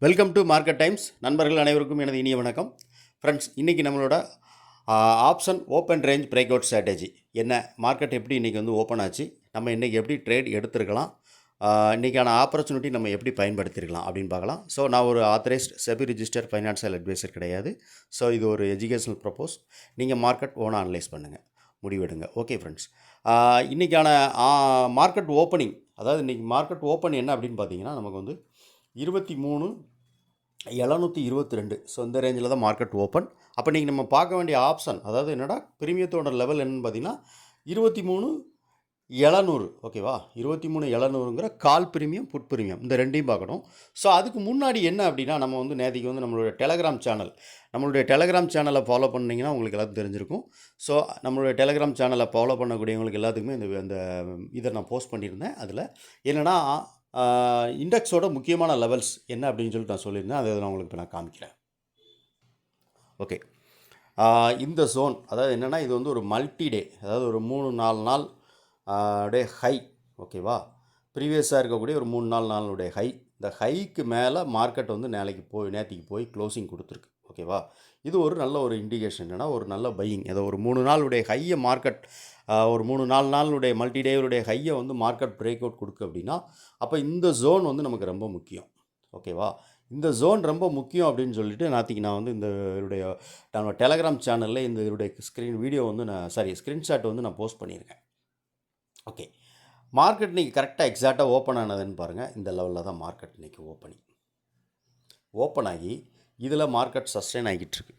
Welcome to market times. நண்பர்கள் அனைவருக்கும் எனது இனிய வணக்கம். ஃப்ரெண்ட்ஸ், இன்றைக்கி நம்மளோட option open range break out strategy என்ன, மார்க்கெட் எப்படி இன்றைக்கி வந்து ஓப்பன் ஆச்சு, நம்ம இன்றைக்கி எப்படி ட்ரேட் எடுத்துருக்கலாம், இன்றைக்கான ஆப்பர்ச்சுனிட்டி நம்ம எப்படி பயன்படுத்திருக்கலாம் அப்படின்னு பார்க்கலாம். ஸோ நான் ஒரு authorised SEBI register financial adviser கிடையாது. ஸோ இது ஒரு எஜுகேஷனல் ப்ரப்போஸ். நீங்கள் மார்க்கெட் ஓனாக அனலைஸ் பண்ணுங்கள், முடிவெடுங்க. ஓகே ஃப்ரெண்ட்ஸ், இன்றைக்கான மார்க்கெட் ஓப்பனிங், அதாவது இன்றைக்கி மார்க்கெட் ஓப்பன் என்ன அப்படின்னு பார்த்தீங்கன்னா, நமக்கு வந்து 23,722. ஸோ இந்த ரேஞ்சில் தான் மார்க்கெட் ஓப்பன். அப்போ நீங்கள் நம்ம பார்க்க வேண்டிய ஆப்ஷன், அதாவது என்னடா பிரீமியத்தோட லெவல் என்னன்னு பார்த்தீங்கன்னா 23,700. ஓகேவா, 23,700ங்கிற கால் பிரீமியம், புட் பிரீமியம், இந்த ரெண்டையும் பார்க்கணும். ஸோ அதுக்கு முன்னாடி என்ன அப்படின்னா, நம்ம வந்து நேற்றுக்கு வந்து நம்மளுடைய டெலகிராம் சேனலை ஃபாலோ பண்ணிங்கன்னா உங்களுக்கு எல்லாத்துக்கும் தெரிஞ்சிருக்கும். ஸோ நம்மளுடைய டெலகிராம் சேனலை ஃபாலோ பண்ணக்கூடியவங்களுக்கு எல்லாத்துக்குமே இந்த இதை நான் போஸ்ட் பண்ணியிருந்தேன். அதில் என்னென்னா இண்டெக்ஸோட முக்கியமான லெவல்ஸ் என்ன அப்படின்னு சொல்லிட்டு நான் சொல்லியிருந்தேன். அதை நான் உங்களுக்கு இப்போ நான் காமிக்கிறேன். ஓகே, இந்த ஜோன், அதாவது என்னென்னா இது வந்து ஒரு மல்டி டே, அதாவது ஒரு 3-4 நாள் டே ஹை. ஓகேவா, ப்ரீவியஸாக இருக்கக்கூடிய ஒரு 3-4 நாளுடைய ஹை. இந்த ஹைக்கு மேலே மார்க்கெட் வந்து நேற்றுக்கு போய் க்ளோசிங் கொடுத்துருக்கு. ஓகேவா, இது ஒரு நல்ல ஒரு இண்டிகேஷன். என்னென்னா ஒரு நல்ல பையிங். ஏதோ ஒரு 3 நாளுடைய ஹையை மார்க்கெட், ஒரு 3-4 நாளுடைய மல்டி டேவுடைய ஹையை வந்து மார்க்கெட் பிரேக் அவுட் கொடுக்கு அப்படின்னா, அப்போ இந்த ஜோன் வந்து நமக்கு ரொம்ப முக்கியம். ஓகேவா, இந்த ஜோன் ரொம்ப முக்கியம் அப்படின்னு சொல்லிட்டு நேற்றுக்கு நான் வந்து நம்ம டெலகிராம் சேனலில் இதனுடைய வீடியோ வந்து ஸ்க்ரீன்ஷாட் வந்து நான் போஸ்ட் பண்ணியிருக்கேன். ஓகே, மார்க்கெட் இன்றைக்கி கரெக்டாக எக்ஸாக்டாக ஓப்பன் ஆனதுன்னு பாருங்கள். இந்த லெவலில் தான் மார்க்கெட் இன்றைக்கி ஓப்பன் ஆகி இதில் மார்க்கெட் சஸ்டெயின் ஆகிட்டு இருக்கு.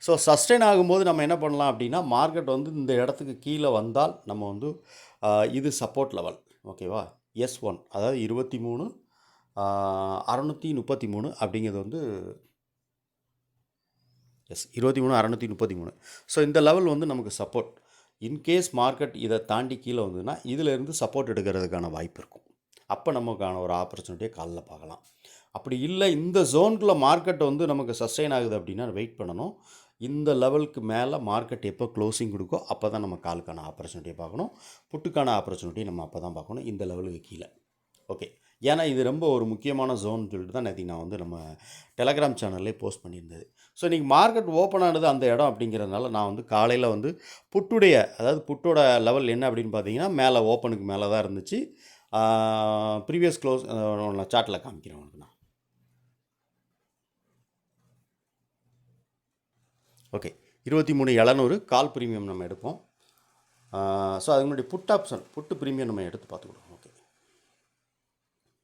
ஸோ சஸ்டெயின் ஆகும்போது நம்ம என்ன பண்ணலாம் அப்படின்னா, மார்க்கெட் வந்து இந்த இடத்துக்கு கீழே வந்தால் நம்ம வந்து இது சப்போர்ட் லெவல். ஓகேவா, S1, அதாவது 23,633 அப்படிங்கிறது வந்து 23,633. ஸோ இந்த லெவல் வந்து நமக்கு சப்போர்ட். இன்கேஸ் மார்க்கெட் இதை தாண்டி கீழே வந்ததுன்னா இதிலேருந்து சப்போர்ட் எடுக்கிறதுக்கான வாய்ப்பு இருக்கும். அப்போ நமக்கான ஒரு ஆப்பர்ச்சுனிட்டியை காலில் பார்க்கலாம். அப்படி இல்லை, இந்த ஜோனுக்குள்ளே மார்க்கெட் வந்து நமக்கு சஸ்டெயின் ஆகுது அப்படின்னா வெயிட் பண்ணணும். இந்த லெவலுக்கு மேலே மார்க்கெட் எப்போ க்ளோசிங் கொடுக்கோ அப்போ தான் நம்ம காலுக்கான ஆப்பர்ச்சுனிட்டியை பார்க்கணும். புட்டுக்கான ஆப்பர்ச்சுனிட்டி நம்ம அப்போ தான் பார்க்கணும், இந்த லெவலுக்கு கீழே. ஓகே, ஏன்னா இது ரொம்ப ஒரு முக்கியமான ஜோன் சொல்லிட்டு தான் நேற்று நான் வந்து நம்ம டெலகிராம் சேனல்லே போஸ்ட் பண்ணியிருந்தது. ஸோ இன்றைக்கி மார்க்கெட் ஓப்பன் ஆனது அந்த இடம் அப்படிங்கிறதுனால நான் வந்து காலையில் வந்து புட்டோட லெவல் என்ன அப்படின்னு பார்த்தீங்கன்னா, மேலே ஓப்பனுக்கு மேலே தான் இருந்துச்சு. ப்ரீவியஸ் க்ளோஸ் சார்ட்டில் காமிக்கிறேன் உனக்கு நான். ஓகே, 23,700 கால் ப்ரீமியம் நம்ம எடுப்போம். ஸோ அதுக்கு முன்னாடி புட்டு ப்ரீமியம் நம்ம எடுத்து பார்த்துக்கிடுவோம்.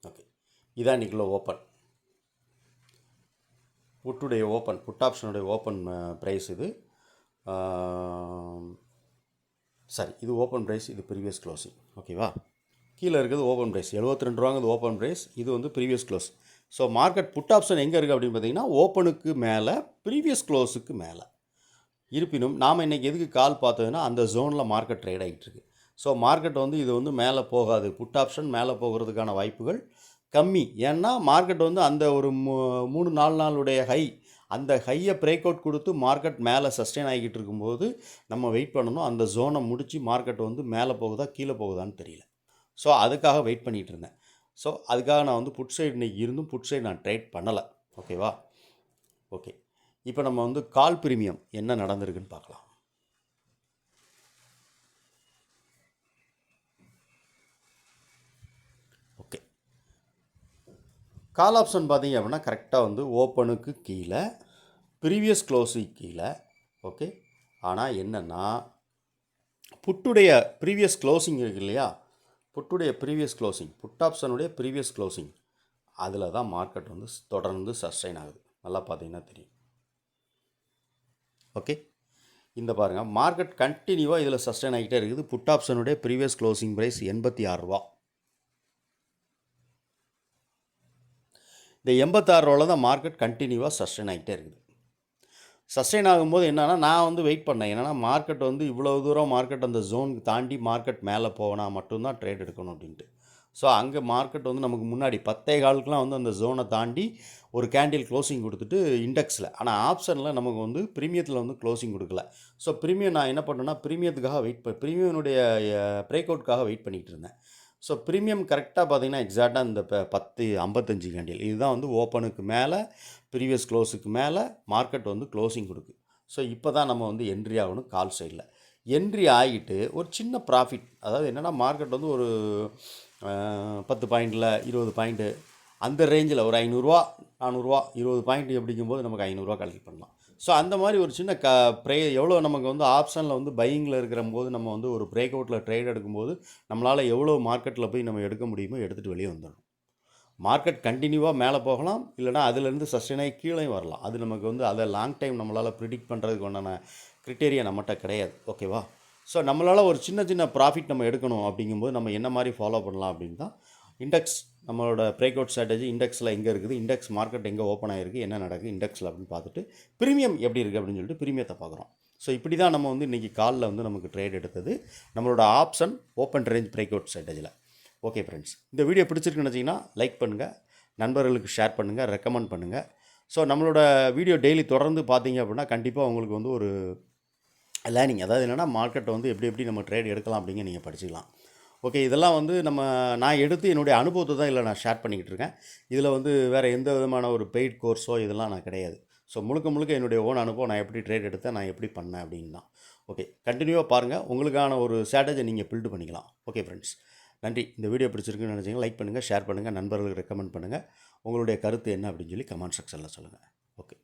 ஓகே, இதான் இன்றைக்குள்ள ஓப்பன், புட் ஆப்ஷனுடைய ஓப்பன் ப்ரைஸ் இது. இது ஓப்பன் ப்ரைஸ், இது ப்ரீவியஸ் க்ளோசிங். ஓகேவா, கீழே இருக்கிறது ஓப்பன் ப்ரைஸ் 72 ரூபாங்கிறது ஓப்பன் ப்ரைஸ், இது வந்து previous close. So market put option எங்கே இருக்குது அப்படின்னு பார்த்தீங்கன்னா, ஓப்பனுக்கு மேலே, ப்ரீவியஸ் க்ளோஸுக்கு மேலே. இருப்பினும் நாம் இன்றைக்கி எதுக்கு கால் பார்த்ததுன்னா, அந்த ஜோனில் மார்க்கெட் ட்ரேட் ஆகிட்டு இருக்கு. ஸோ மார்க்கெட் வந்து இது வந்து மேலே போகாது, புட் ஆப்ஷன் மேலே போகிறதுக்கான வாய்ப்புகள் கம்மி. ஏன்னா மார்க்கெட் வந்து அந்த ஒரு 3-4 நாளுடைய ஹை, அந்த ஹையை பிரேக் அவுட் கொடுத்து மார்க்கெட் மேலே சஸ்டெயின் ஆகிக்கிட்டு இருக்கும்போது நம்ம வெயிட் பண்ணணும். அந்த ஜோனை முடித்து மார்க்கெட் வந்து மேலே போகுதா கீழே போகுதான்னு தெரியல. ஸோ அதுக்காக வெயிட் பண்ணிகிட்டு இருந்தேன். ஸோ அதுக்காக நான் வந்து புட் சைடு இன்றைக்கி இருந்தும் புட் சைடு நான் ட்ரேட் பண்ணலை. ஓகேவா, ஓகே, இப்போ நம்ம வந்து கால் ப்ரீமியம் என்ன நடந்திருக்குன்னு பார்க்கலாம். ஓகே, கால் ஆப்ஷன் பார்த்தீங்க அப்படின்னா கரெக்டாக வந்து ஓப்பனுக்கு கீழே, ப்ரீவியஸ் க்ளோஸுக்கு கீழே. ஓகே, ஆனால் என்னென்னா புட்டுடைய ப்ரீவியஸ் க்ளோசிங் இருக்கு இல்லையா, புட் ஆப்ஷனுடைய ப்ரீவியஸ் க்ளோசிங், அதில் தான் மார்க்கெட் வந்து தொடர்ந்து சஸ்டெயின் ஆகுது. நல்லா பார்த்தீங்கன்னா தெரியும். ஓகே, இந்த பாருங்கள், மார்க்கெட் கண்டினியூவாக இதில் சஸ்டெயின் ஆகிட்டே இருக்குது. புட் ஆப்ஷனுடைய ப்ரீவியஸ் க்ளோசிங் ப்ரைஸ் 86 ரூபா. இந்த 86 ரூபாவில் தான் மார்க்கெட் கண்டினியூவாக சஸ்டெயின் ஆகிட்டே இருக்குது. சஸ்டெயின் ஆகும்போது என்னென்னா, நான் வந்து வெயிட் பண்ணேன். என்னென்னா மார்க்கெட் வந்து இவ்வளோ தூரம் மார்க்கெட் அந்த ஜோனுக்கு தாண்டி மார்க்கெட் மேலே போனால் மட்டும்தான் ட்ரேட் எடுக்கணும் அப்படின்ட்டு. ஸோ அங்கே மார்க்கெட் வந்து நமக்கு முன்னாடி 10:15 வந்து அந்த ஜோனை தாண்டி ஒரு கேண்டில் க்ளோசிங் கொடுத்துட்டு இண்டெக்ஸில், ஆனால் ஆப்ஷனில் நமக்கு வந்து ப்ரீமியத்தில் வந்து க்ளோசிங் கொடுக்கல. ஸோ ப்ரீமியம் நான் என்ன பண்ணேன்னா, ப்ரீமியனுடைய பிரேக் அவுட்காக வெயிட் பண்ணிகிட்டு இருந்தேன். ஸோ ப்ரீமியம் கரெக்டாக பார்த்தீங்கன்னா எக்ஸாக்டாக இந்த 10:55 கேண்டில் இதுதான் வந்து ஓப்பனுக்கு மேலே ப்ரீவியஸ் க்ளோஸுக்கு மேலே மார்க்கெட் வந்து க்ளோசிங் கொடுக்கு. ஸோ இப்போ தான் நம்ம வந்து என்ட்ரி ஆகணும் கால் சைடில். என்ட்ரி ஆகிட்டு ஒரு சின்ன ப்ராஃபிட், அதாவது என்னென்னா மார்க்கெட் வந்து ஒரு 10 பாயிண்டில் 20 பாயிண்ட்டு அந்த ரேஞ்சில் ஒரு 500 400 20 பாயிண்ட் எப்படிங்கும்போது நமக்கு 500 கலெக்ட் பண்ணலாம். ஸோ அந்த மாதிரி ஒரு சின்ன எவ்வளோ நமக்கு வந்து ஆப்ஷனில் வந்து பையிங்கில் இருக்கிற போது நம்ம வந்து ஒரு பிரேக் அவுட்டில் ட்ரேட் எடுக்கும்போது நம்மளால் எவ்வளோ மார்க்கெட்டில் போய் நம்ம எடுக்க முடியுமோ எடுத்துகிட்டு வெளியே வந்துடணும். மார்க்கெட் கண்டினியூவாக மேலே போகலாம், இல்லைனா அதுலேருந்து சஸ்டெயின் ஆகி கீழே வரலாம். அது நமக்கு வந்து அதை லாங் டைம் நம்மளால் ப்ரிடிக்ட் பண்ணுறதுக்கு உண்டான க்ரிட்டேரியா நம்மகிட்ட கிடையாது. ஓகேவா? ஸோ நம்மளால் ஒரு சின்ன சின்ன ப்ராஃபிட் நம்ம எடுக்கணும் அப்படிங்கும்போது நம்ம என்ன மாதிரி ஃபாலோ பண்ணலாம் அப்படின்னு தான் இண்டெக்ஸ் நம்மளோட பிரேக் அவுட் ஸ்ட்ராட்டஜி. இண்டெக்ஸில் எங்கே இருக்குது, இண்டெக்ஸ் மார்க்கெட் எங்கே ஓப்பன் ஆகிருக்கு, என்ன நடக்குது இண்டெக்ஸில் அப்படின்னு பார்த்துட்டு ப்ரீமியம் எப்படி இருக்குது அப்படின்னு சொல்லிட்டு ப்ரீமியத்தை பார்க்குறோம். ஸோ இப்படி தான் நம்ம வந்து இன்றைக்கி காலில் வந்து நமக்கு ட்ரேட் எடுத்தது நம்மளோட option open range break out ஸ்ட்ராட்டஜியில். ஓகே ஃப்ரெண்ட்ஸ், இந்த வீடியோ பிடிச்சிருக்குன்னு வச்சிங்கன்னா லைக் பண்ணுங்கள், நண்பர்களுக்கு ஷேர் பண்ணுங்கள், ரெக்கமெண்ட் பண்ணுங்கள். ஸோ நம்மளோட வீடியோ டெய்லி தொடர்ந்து பார்த்தீங்க அப்படின்னா கண்டிப்பாக உங்களுக்கு வந்து ஒரு லேர்னிங், அதாவது என்னென்னா மார்க்கெட்டை வந்து எப்படி நம்ம ட்ரேட் எடுக்கலாம் அப்படிங்க நீங்கள் படிச்சுக்கலாம். ஓகே, இதெல்லாம் வந்து நான் எடுத்து என்னுடைய அனுபவத்தை தான் இதில் நான் ஷேர் பண்ணிக்கிட்டு இருக்கேன். இதில் வந்து வேறு எந்த விதமான ஒரு பெய்ட் கோர்ஸோ இதெல்லாம் நான் கிடையாது. ஸோ முழுக்க என்னுடைய ஓன் அனுபவம், நான் எப்படி ட்ரேட் எடுத்தேன், நான் எப்படி பண்ணேன் அப்படின்னு தான். ஓகே, கண்டினியூவாக பாருங்கள், உங்களுக்கான ஒரு ஸ்ட்ராட்டஜி நீங்கள் பில்டு பண்ணிக்கலாம். ஓகே ஃப்ரெண்ட்ஸ், நன்றி. இந்த வீடியோ பிடிச்சிருக்குன்னு நினச்சிங்கன்னா லைக் பண்ணுங்கள், ஷேர் பண்ணுங்கள், நண்பர்களுக்கு ரெக்கமெண்ட் பண்ணுங்கள். உங்களுடைய கருத்து என்ன அப்படின்னு சொல்லி கமெண்ட் செக்ஷனில் சொல்லுங்கள். ஓகே.